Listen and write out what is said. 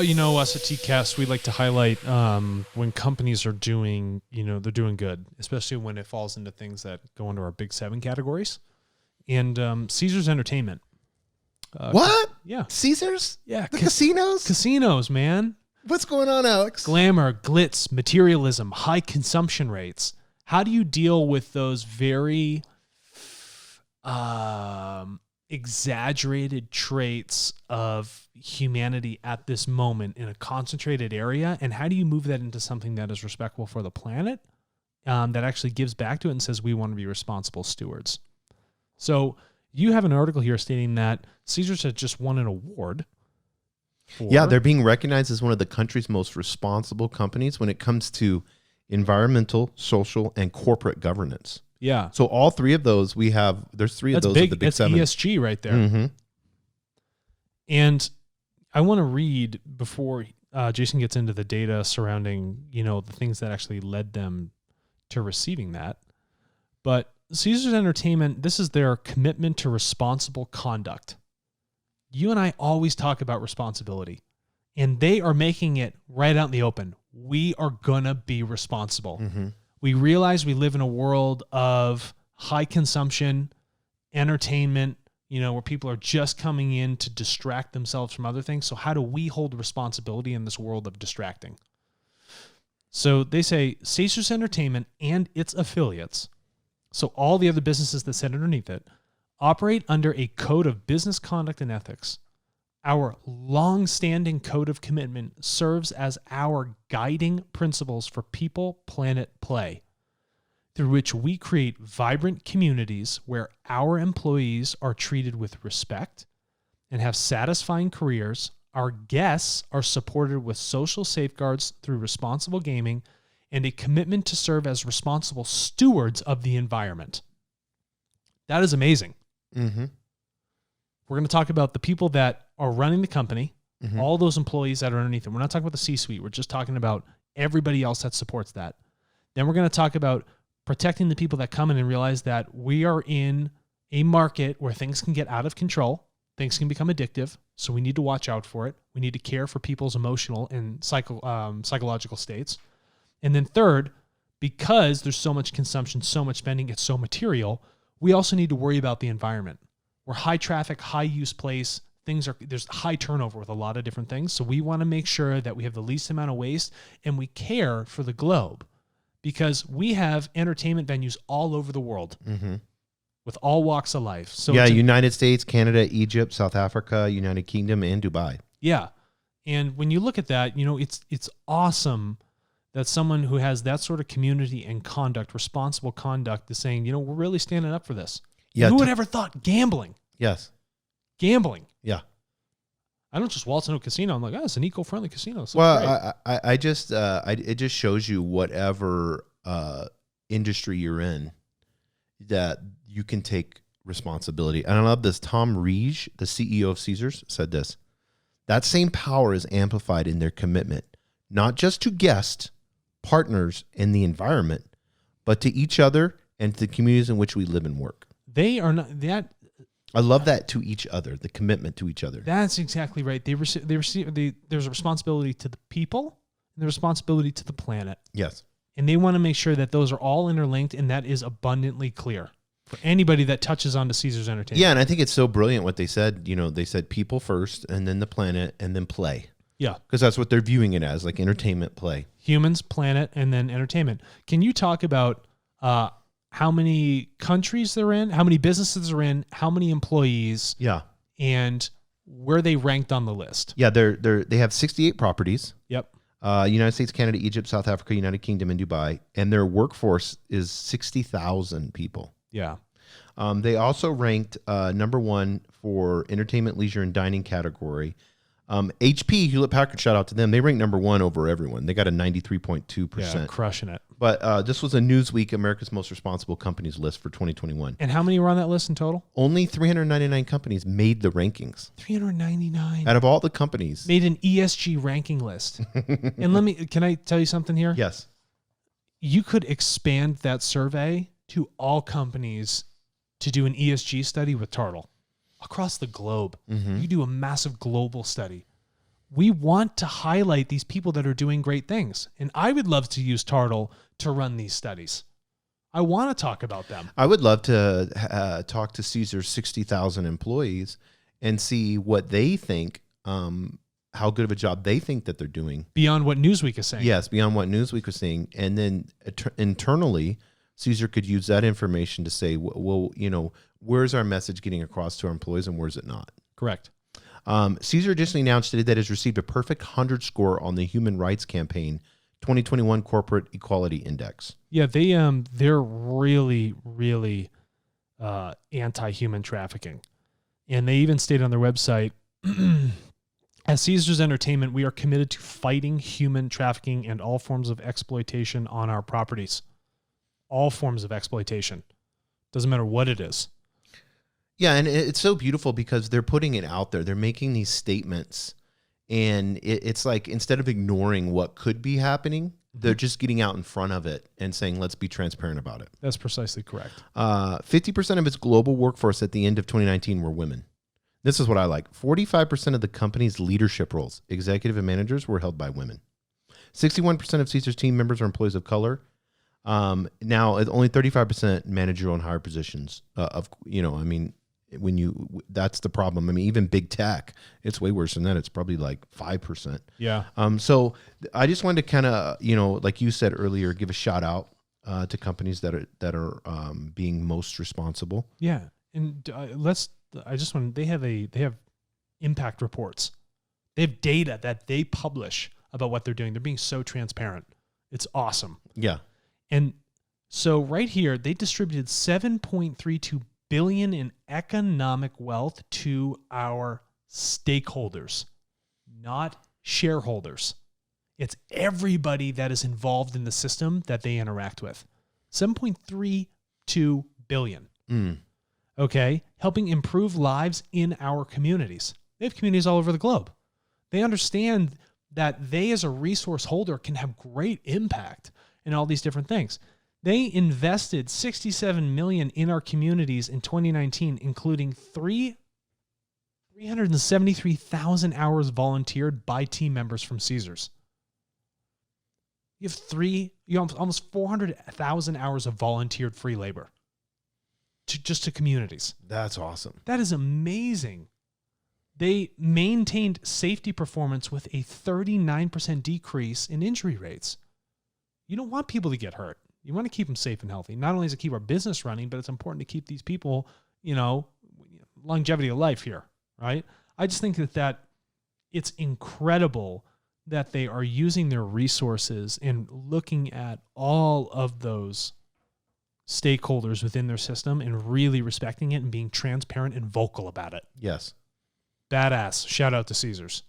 Us at TCast, we like to highlight when companies are doing, they're doing good, especially when it falls into things that go into our big 7 categories. And Caesars Entertainment. What? Yeah. Caesars? Yeah. The casinos? Casinos, man. What's going on, Alex? Glamour, glitz, materialism, high consumption rates. How do you deal with those very exaggerated traits of humanity at this moment in a concentrated area? And how do you move that into something that is respectful for the planet, that actually gives back to it and says we want to be responsible stewards? So you have an article here stating that Caesars has just won an award. Yeah, they're being recognized as one of the country's most responsible companies when it comes to environmental, social, and corporate governance. Yeah. So all 3 of those we have. There's 3 of those of the big 7. That's ESG right there. Mm-hmm. And I want to read before Jason gets into the data surrounding, the things that actually led them to receiving that. But Caesars Entertainment, this is their commitment to responsible conduct. You and I always talk about responsibility, and they are making it right out in the open. We are going to be responsible. Mm-hmm. We realize we live in a world of high consumption, entertainment, where people are just coming in to distract themselves from other things. So how do we hold responsibility in this world of distracting? So they say Caesars Entertainment and its affiliates, so all the other businesses that sit underneath it, operate under a code of business conduct and ethics. Our long-standing code of commitment serves as our guiding principles for people, planet, play, through which we create vibrant communities where our employees are treated with respect and have satisfying careers. Our guests are supported with social safeguards through responsible gaming and a commitment to serve as responsible stewards of the environment. That is amazing. Mm-hmm. We're going to talk about the people that are running the company, Mm-hmm. all those employees that are underneath them. We're not talking about the C-suite. We're just talking about everybody else that supports that. Then we're going to talk about protecting the people that come in and realize that we are in a market where things can get out of control. Things can become addictive. So we need to watch out for it. We need to care for people's emotional and psychological states. And then third, because there's so much consumption, so much spending, it's so material, we also need to worry about the environment. We're high traffic, high use place. There's high turnover with a lot of different things. So we want to make sure that we have the least amount of waste and we care for the globe, because we have entertainment venues all over the world with all walks of life. So yeah, United States, Canada, Egypt, South Africa, United Kingdom, and Dubai. Yeah. And when you look at that, it's awesome that someone who has that sort of community and conduct, responsible conduct, is saying, we're really standing up for this. Yeah. Who would ever thought gambling? Yes. Gambling. Yeah. I don't just waltz into a casino. I'm like, it's an eco-friendly casino. So well, I just, it just shows you whatever industry you're in that you can take responsibility. And I love this. Tom Reege, the CEO of Caesars, said this: that same power is amplified in their commitment, not just to guests, partners, and the environment, but to each other and to the communities in which we live and work. They are not that. I love that, to each other, the commitment to each other. That's exactly right. There's a responsibility to the people and the responsibility to the planet. Yes. And they want to make sure that those are all interlinked, and that is abundantly clear for anybody that touches onto Caesars Entertainment. Yeah, and I think it's so brilliant what they said. They said people first, and then the planet, and then play. Yeah. Because that's what they're viewing it as, like entertainment, play. Humans, planet, and then entertainment. Can you talk about how many countries they're in, how many businesses they're in, how many employees, and where they ranked on the list? Yeah, they have 68 properties. Yep. United States, Canada, Egypt, South Africa, United Kingdom, and Dubai, and their workforce is 60,000 people. Yeah. They also ranked number 1 for entertainment, leisure, and dining category. HP, Hewlett Packard, shout out to them. They ranked number 1 over everyone. They got a 93.2%. Yeah, crushing it. But this was a Newsweek America's Most Responsible Companies list for 2021. And how many were on that list in total? Only 399 companies made the rankings. 399. Out of all the companies. Made an ESG ranking list. And can I tell you something here? Yes. You could expand that survey to all companies to do an ESG study with TARTLE. Across the globe. You do a massive global study. we want to highlight these people that are doing great things. And I would love to use TARTLE to run these studies. I want to talk about them. I would love to talk to Caesar's 60,000 employees and see what they think, how good of a job they think that they're doing. Beyond what Newsweek is saying. Yes, beyond what Newsweek was saying. And then internally, Caesar could use that information to say, well, where's our message getting across to our employees and where's it not? Correct. Caesar additionally announced today that it has received a perfect 100 score on the Human Rights Campaign 2021 Corporate Equality Index. Yeah, they're really, really anti-human trafficking. And they even stated on their website, as Caesars Entertainment, we are committed to fighting human trafficking and all forms of exploitation on our properties. All forms of exploitation. Doesn't matter what it is. Yeah, and it's so beautiful because they're putting it out there. They're making these statements, and it's like instead of ignoring what could be happening, they're just getting out in front of it and saying, let's be transparent about it. That's precisely correct. 50% of its global workforce at the end of 2019 were women. This is what I like. 45% of the company's leadership roles, executive and managers, were held by women. 61% of Caesar's team members are employees of color. Now, only 35% managerial and higher positions that's the problem. I mean, even big tech, it's way worse than that. It's probably like 5%. Yeah. So I just wanted to kind of, like you said earlier, give a shout out to companies that are being most responsible. Yeah. And they have impact reports. They have data that they publish about what they're doing. They're being so transparent. It's awesome. Yeah. And so right here, they distributed $7.32 billion in economic wealth to our stakeholders, not shareholders. It's everybody that is involved in the system that they interact with. $7.32 billion. Okay. Helping improve lives in our communities. They have communities all over the globe. They understand that they as a resource holder can have great impact in all these different things. They invested $67 million in our communities in 2019, including 373,000 hours volunteered by team members from Caesars. You have almost 400,000 hours of volunteered free labor to communities. That's awesome. That is amazing. They maintained safety performance with a 39% decrease in injury rates. You don't want people to get hurt. You want to keep them safe and healthy. Not only does it keep our business running, but it's important to keep these people, longevity of life here, right? I just think that it's incredible that they are using their resources and looking at all of those stakeholders within their system and really respecting it and being transparent and vocal about it. Yes. Badass. Shout out to Caesars.